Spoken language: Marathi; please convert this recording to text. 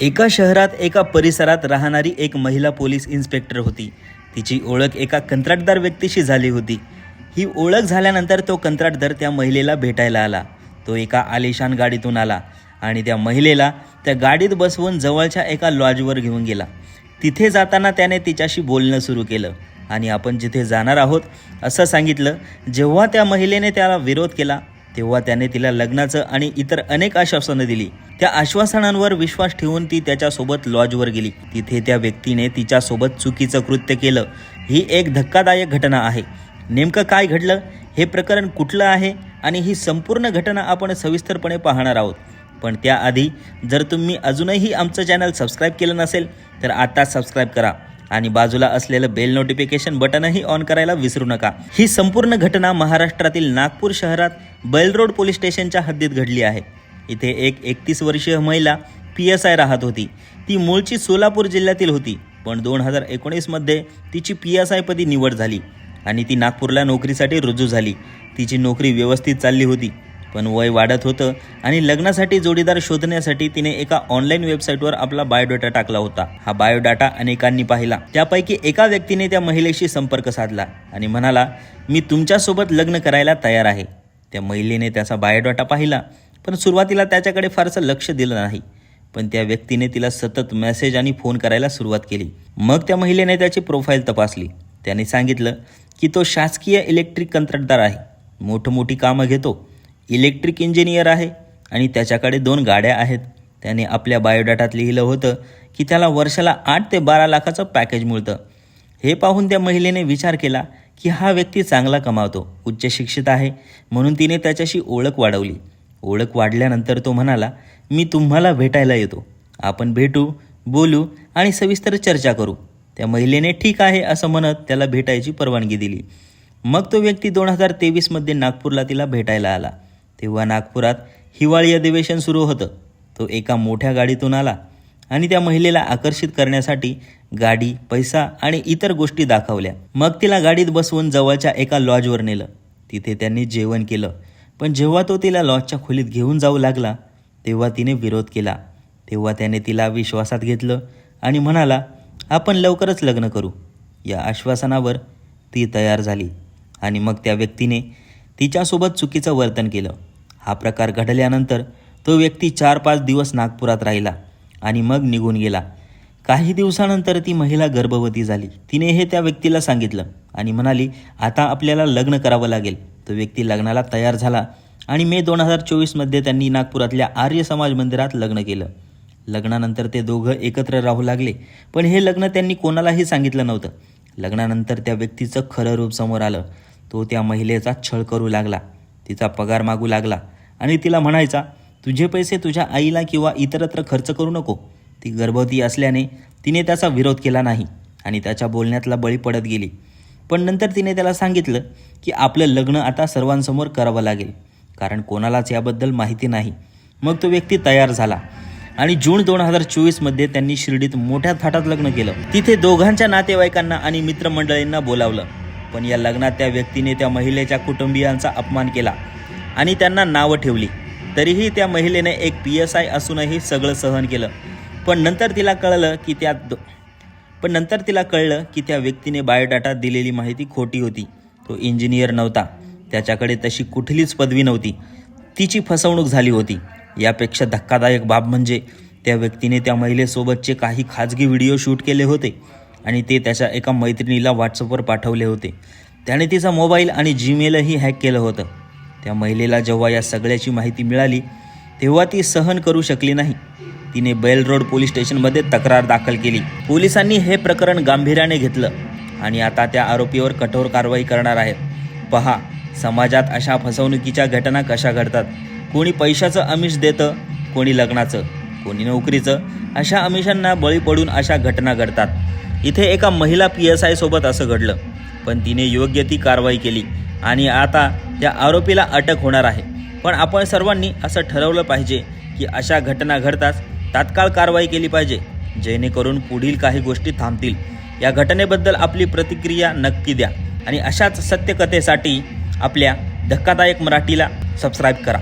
एका शहरात एका परिसरात राहणारी एक महिला पोलीस इन्स्पेक्टर होती. तिची ओळख एका कंत्राटदार व्यक्तीशी झाली होती. ही ओळख झाल्यानंतर तो कंत्राटदार त्या महिलेला भेटायला आला. तो एका आलिशान गाडीतून आला आणि त्या महिलेला त्या गाडीत बसवून जवळच्या एका लॉजवर घेऊन गेला. तिथे जाताना त्याने तिच्याशी बोलणं सुरू केलं आणि आपण जिथे जाणार आहोत असं सांगितलं. जेव्हा त्या महिलेने त्याला विरोध केला तेव्हा त्याने तिला लग्नाचं आणि इतर अनेक आश्वासनं दिली. त्या आश्वासनांवर विश्वास ठेवून ती त्याच्यासोबत लॉजवर गेली. तिथे त्या व्यक्तीने तिच्यासोबत चुकीचं कृत्य केलं. ही एक धक्कादायक घटना आहे. नेमकं काय घडलं, हे प्रकरण कुठलं आहे आणि ही संपूर्ण घटना आपण सविस्तरपणे पाहणार आहोत. पण त्याआधी जर तुम्ही अजूनही आमचं चॅनल सबस्क्राईब केलं नसेल तर आता सबस्क्राईब करा आणि बाजूला असलेलं बेल नोटिफिकेशन बटनही ऑन करायला विसरू नका. ही संपूर्ण घटना महाराष्ट्रातील नागपूर शहरात बैल रोड पोलीस स्टेशनच्या हद्दीत घडली आहे. इथे एक 31 वर्षीय महिला PSI राहत होती. ती मूळची सोलापूर जिल्ह्यातील होती, पण 2019 मध्ये तिची PSI पदी निवड झाली आणि ती नागपूरला नोकरीसाठी रुजू झाली. तिची नोकरी व्यवस्थित चालली होती, पण वय वाढत होतं आणि लग्नासाठी जोडीदार शोधण्यासाठी तिने एका ऑनलाईन वेबसाईटवर आपला बायोडाटा टाकला होता. हा बायोडाटा अनेकांनी पाहिला. त्यापैकी एका व्यक्तीने त्या महिलेशी संपर्क साधला आणि म्हणाला, मी तुमच्यासोबत लग्न करायला तयार आहे. त्या महिलेने त्याचा बायोडाटा पाहिला, पण सुरुवातीला त्याच्याकडे फारसं लक्ष दिलं नाही. पण त्या व्यक्तीने तिला सतत मेसेज आणि फोन करायला सुरुवात केली. मग त्या महिलेने त्याची प्रोफाईल तपासली. त्याने सांगितलं की तो शासकीय इलेक्ट्रिक कंत्राटदार आहे, मोठी कामं घेतो, इलेक्ट्रिक इंजिनियर आहे आणि त्याच्याकडे 2 गाड्या आहेत. त्याने आपल्या बायोडाटात लिहिलं होतं की त्याला वर्षाला 8 ते 12 लाखाचं पॅकेज मिळतं. हे पाहून त्या महिलेने विचार केला की हा व्यक्ती चांगला कमावतो, उच्च शिक्षित आहे, म्हणून तिने त्याच्याशी ओळख वाढवली. ओळख वाढल्यानंतर तो म्हणाला, मी तुम्हाला भेटायला येतो, आपण भेटू, बोलू आणि सविस्तर चर्चा करू. त्या महिलेने ठीक आहे असं म्हणत त्याला भेटायची परवानगी दिली. मग तो व्यक्ती 2023 मध्ये नागपूरला तिला भेटायला आला. तेव्हा नागपुरात हिवाळी अधिवेशन सुरू होतं. तो एका मोठ्या गाडीतून आला आणि त्या महिलेला आकर्षित करण्यासाठी गाडी, पैसा आणि इतर गोष्टी दाखवल्या. मग तिला गाडीत बसवून जवळच्या एका लॉजवर नेलं. तिथे त्यांनी जेवण केलं. पण जेव्हा तो तिला लॉजच्या खोलीत घेऊन जाऊ लागला तेव्हा तिने विरोध केला. तेव्हा त्याने तिला विश्वासात घेतलं आणि म्हणाला, आपण लवकरच लग्न करू. या आश्वासनावर ती तयार झाली आणि मग त्या व्यक्तीने तिच्यासोबत चुकीचं वर्तन केलं. हा प्रकार घडल्यानंतर तो व्यक्ती 4-5 दिवस नागपुरात राहिला आणि मग निघून गेला. काही दिवसानंतर ती महिला गर्भवती झाली. तिने हे त्या व्यक्तीला सांगितलं आणि म्हणाली, आता आपल्याला लग्न करावं लागेल. तो व्यक्ती लग्नाला तयार झाला आणि मे 2024 मध्ये त्यांनी नागपुरातल्या आर्य समाज मंदिरात लग्न केलं. लग्नानंतर ते दोघं एकत्र राहू लागले, पण हे लग्न त्यांनी कोणालाही सांगितलं नव्हतं. लग्नानंतर त्या व्यक्तीचं खरं रूप समोर आलं. तो त्या महिलेचा छळ करू लागला, तिचा पगार मागू लागला आणि तिला म्हणायचा, तुझे पैसे तुझ्या आईला किंवा इतरत्र खर्च करू नको. ती गर्भवती असल्याने तिने त्याचा विरोध केला नाही आणि त्याच्या बोलण्यातला बळी पडत गेली. पण नंतर तिने त्याला सांगितलं की आपलं लग्न आता सर्वांसमोर करावं लागेल, कारण कोणालाच याबद्दल माहिती नाही. मग तो व्यक्ती तयार झाला आणि जून 2024 मध्ये त्यांनी शिर्डीत मोठ्या थाटात लग्न केलं. तिथे दोघांच्या नातेवाईकांना आणि मित्रमंडळींना बोलावलं. पण या लग्नात त्या व्यक्तीने त्या महिलेच्या कुटुंबियांचा अपमान केला आणि त्यांना नावं ठेवली. तरीही त्या महिलेने एक PSI असूनही सगळं सहन केलं. पण नंतर तिला कळलं की त्या व्यक्तीने बायोडाटात दिलेली माहिती खोटी होती. तो इंजिनियर नव्हता, त्याच्याकडे तशी कुठलीच पदवी नव्हती. तिची फसवणूक झाली होती. यापेक्षा धक्कादायक बाब म्हणजे त्या व्यक्तीने त्या महिलेसोबतचे काही खाजगी व्हिडिओ शूट केले होते आणि ते त्याच्या एका मैत्रिणीला WhatsAppवर पाठवले होते. त्याने तिचा मोबाईल आणि Gmailही हॅक केलं होतं. त्या महिलेला जेव्हा या सगळ्याची माहिती मिळाली तेव्हा ती सहन करू शकली नाही. तिने बैल रोड पोलीस स्टेशनमध्ये तक्रार दाखल केली. पोलिसांनी हे प्रकरण गांभीर्याने घेतलं आणि आता त्या आरोपीवर कठोर कारवाई करणार आहेत. पहा, समाजात अशा फसवणुकीच्या घटना कशा घडतात. कोणी पैशाचं आमिष देतं, कोणी लग्नाचं, कोणी नोकरीचं. अशा आमिषांना बळी पडून अशा घटना घडतात. इथे एका महिला PSI सोबत असं घडलं, पण तिने योग्य ती कारवाई केली आणि आता त्या आरोपीला अटक होणार आहे. पण आपण सर्वांनी असं ठरवलं पाहिजे की अशा घटना घडताच तात्काळ कारवाई केली पाहिजे, जेणेकरून पुढील काही गोष्टी थांबतील. या घटनेबद्दल आपली प्रतिक्रिया नक्की द्या आणि अशाच सत्यकथेसाठी आपल्या धक्कादायक मराठीला सबस्क्राईब करा.